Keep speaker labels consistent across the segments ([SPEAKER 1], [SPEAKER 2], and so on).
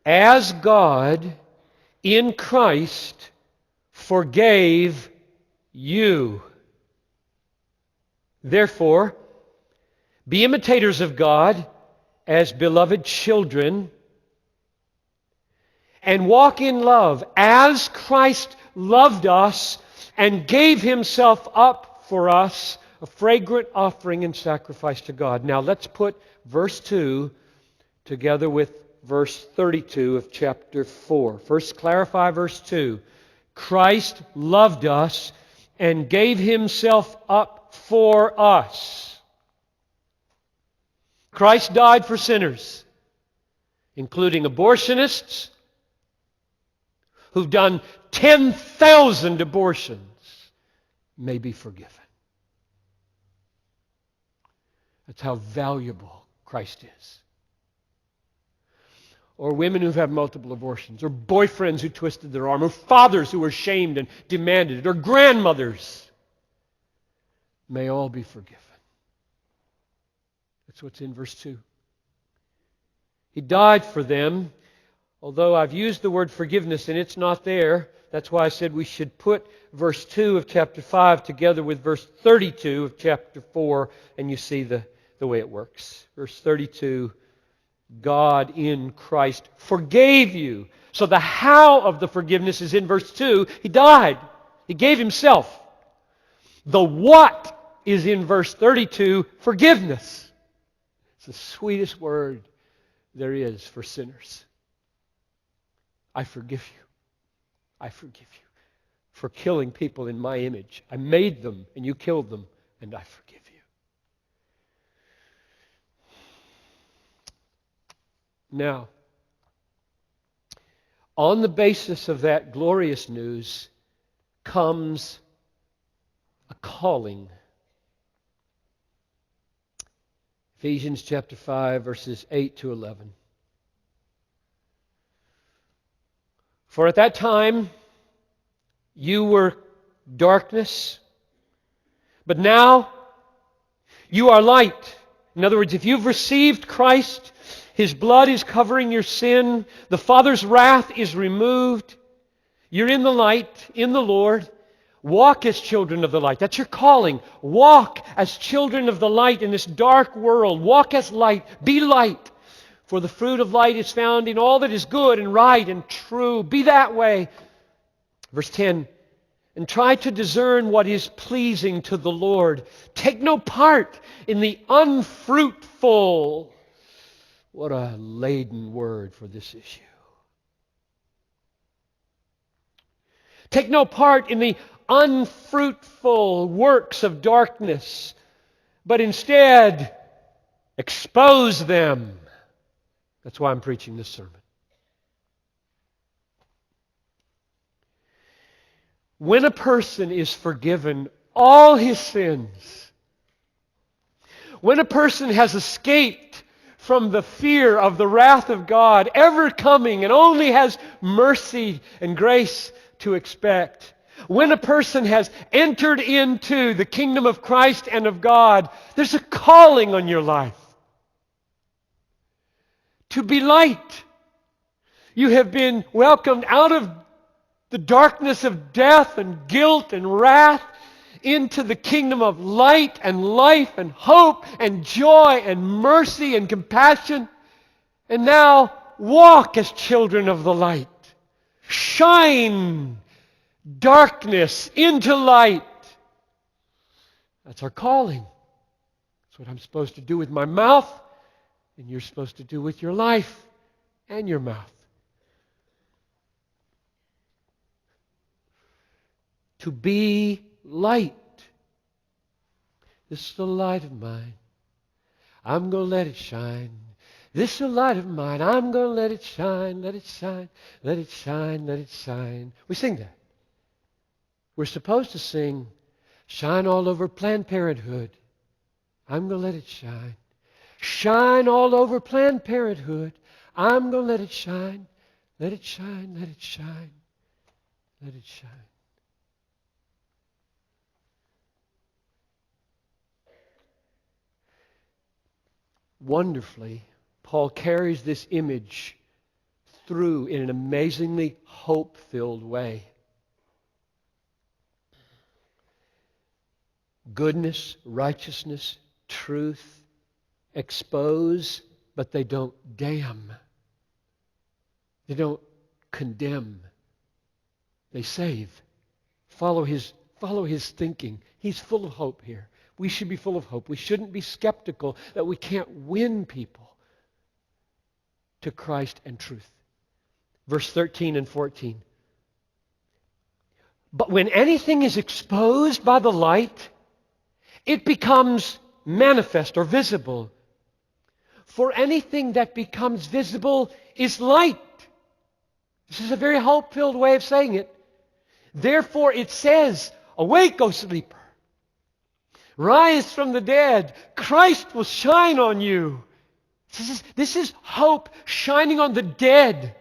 [SPEAKER 1] as God in Christ forgave you. Therefore, be imitators of God as beloved children, and walk in love as Christ loved us and gave Himself up for us, a fragrant offering and sacrifice to God. Now let's put verse 2 together with verse 32 of chapter 4. First, clarify verse 2. Christ loved us and gave Himself up for us. Christ died for sinners, including abortionists who've done 10,000 abortions, may be forgiven. That's how valuable Christ is. Or women who've had multiple abortions, or boyfriends who twisted their arm, or fathers who were shamed and demanded it, or grandmothers, may all be forgiven. That's what's in verse 2. He died for them, although I've used the word forgiveness and it's not there. That's why I said we should put verse 2 of chapter 5 together with verse 32 of chapter 4, and you see the way it works. Verse 32, God in Christ forgave you. So the how of the forgiveness is in verse 2. He died. He gave Himself. The what is in verse 32, forgiveness. It's the sweetest word there is for sinners. I forgive you. I forgive you for killing people in my image. I made them and you killed them, and I forgive you. Now, on the basis of that glorious news comes a calling. Ephesians chapter 5, verses 8 to 11. For at that time you were darkness, but now you are light. In other words, if you've received Christ, His blood is covering your sin, the Father's wrath is removed, you're in the light, in the Lord. Walk as children of the light. That's your calling. Walk as children of the light in this dark world. Walk as light. Be light. For the fruit of light is found in all that is good and right and true. Be that way. Verse 10, and try to discern what is pleasing to the Lord. Take no part in the unfruitful. What a laden word for this issue. Take no part in the unfruitful works of darkness, but instead expose them. That's why I'm preaching this sermon. When a person is forgiven all his sins, when a person has escaped from the fear of the wrath of God ever coming and only has mercy and grace to expect, when a person has entered into the kingdom of Christ and of God, there's a calling on your life to be light. You have been welcomed out of the darkness of death and guilt and wrath into the kingdom of light and life and hope and joy and mercy and compassion. And now walk as children of the light. Shine darkness into light. That's our calling. That's what I'm supposed to do with my mouth, and you're supposed to do with your life and your mouth. To be light. This is the light of mine. I'm going to let it shine. This is the light of mine. I'm going to let it shine, let it shine, let it shine, let it shine. We sing that. We're supposed to sing, shine all over Planned Parenthood. I'm going to let it shine. Shine all over Planned Parenthood. I'm going to let it shine. Let it shine, let it shine, let it shine. Wonderfully, Paul carries this image through in an amazingly hope-filled way. Goodness, righteousness, truth expose, but they don't damn. They don't condemn. They save. Follow his thinking. He's full of hope here. We should be full of hope. We shouldn't be skeptical that we can't win people to Christ and truth. Verse 13 and 14. But when anything is exposed by the light, it becomes manifest or visible. For anything that becomes visible is light. This is a very hope-filled way of saying it. Therefore it says, awake, O sleeper. Rise from the dead. Christ will shine on you. This is hope shining on the dead.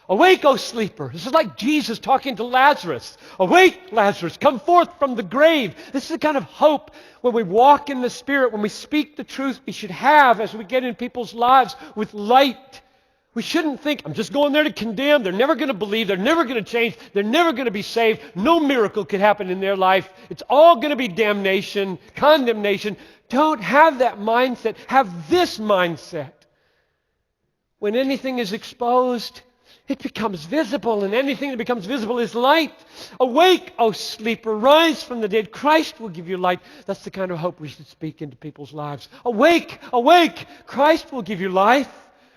[SPEAKER 1] Awake, O sleeper. This is like Jesus talking to Lazarus. Awake, Lazarus, come forth from the grave. This is the kind of hope when we walk in the Spirit, when we speak the truth we should have as we get in people's lives with light. We shouldn't think, I'm just going there to condemn. They're never going to believe. They're never going to change. They're never going to be saved. No miracle could happen in their life. It's all going to be damnation, condemnation. Don't have that mindset. Have this mindset. When anything is exposed, it becomes visible, and anything that becomes visible is light. Awake, O sleeper, rise from the dead. Christ will give you light. That's the kind of hope we should speak into people's lives. Awake, awake, Christ will give you life.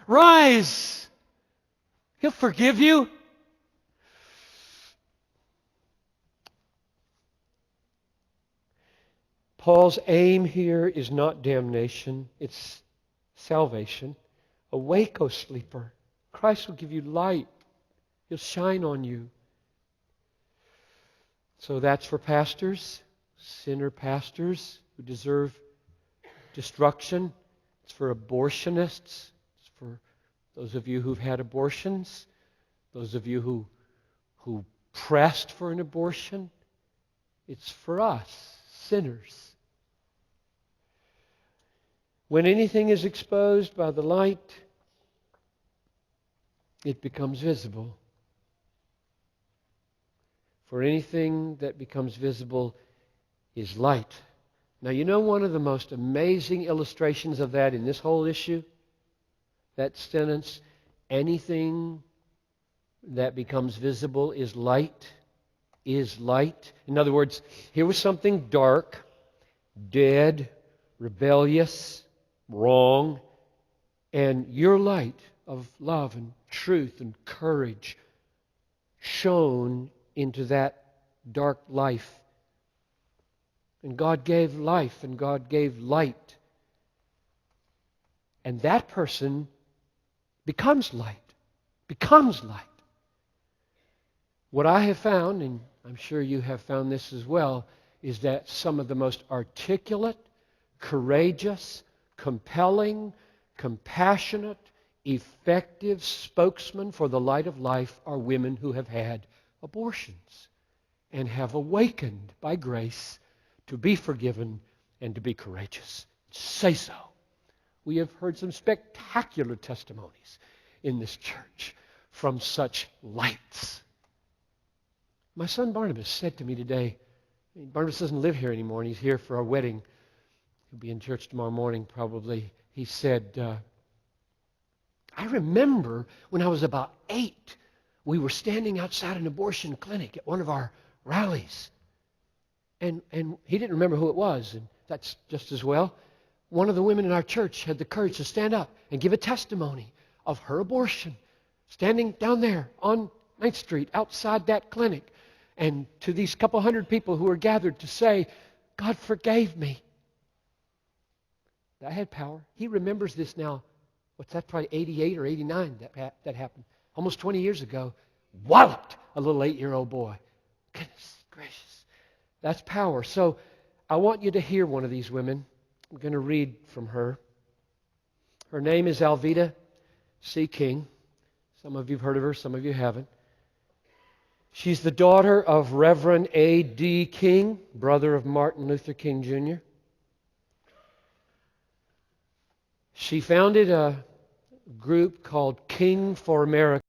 [SPEAKER 1] Rise. He'll forgive you. Paul's aim here is not damnation, it's salvation. Awake, O sleeper. Christ will give you light. He'll shine on you. So that's for pastors, sinner pastors who deserve destruction. It's for abortionists. It's for those of you who've had abortions. Those of you who pressed for an abortion. It's for us, sinners. When anything is exposed by the light, it becomes visible. For anything that becomes visible is light. Now, you know one of the most amazing illustrations of that in this whole issue? That sentence, anything that becomes visible is light. Is light. In other words, here was something dark, dead, rebellious, wrong, and your light of love and truth and courage shone into that dark life. And God gave life and God gave light. And that person becomes light. Becomes light. What I have found, and I'm sure you have found this as well, is that some of the most articulate, courageous, compelling, compassionate, effective spokesmen for the light of life are women who have had abortions and have awakened by grace to be forgiven and to be courageous. Say so. We have heard some spectacular testimonies in this church from such lights. My son Barnabas said to me today, Barnabas doesn't live here anymore, and he's here for our wedding. He'll be in church tomorrow morning probably. He said, I remember when I was about 8, we were standing outside an abortion clinic at one of our rallies. And he didn't remember who it was, and that's just as well. One of the women in our church had the courage to stand up and give a testimony of her abortion, standing down there on 9th Street outside that clinic. And to these couple hundred people who were gathered to say, God forgave me. That had power. He remembers this now. What's that, probably 88 or 89 that happened. Almost 20 years ago. Walloped a little 8-year-old boy. Goodness gracious. That's power. So I want you to hear one of these women. I'm going to read from her. Her name is Alveda C. King. Some of you have heard of her, some of you haven't. She's the daughter of Reverend A.D. King, brother of Martin Luther King Jr. She founded a group called King for America.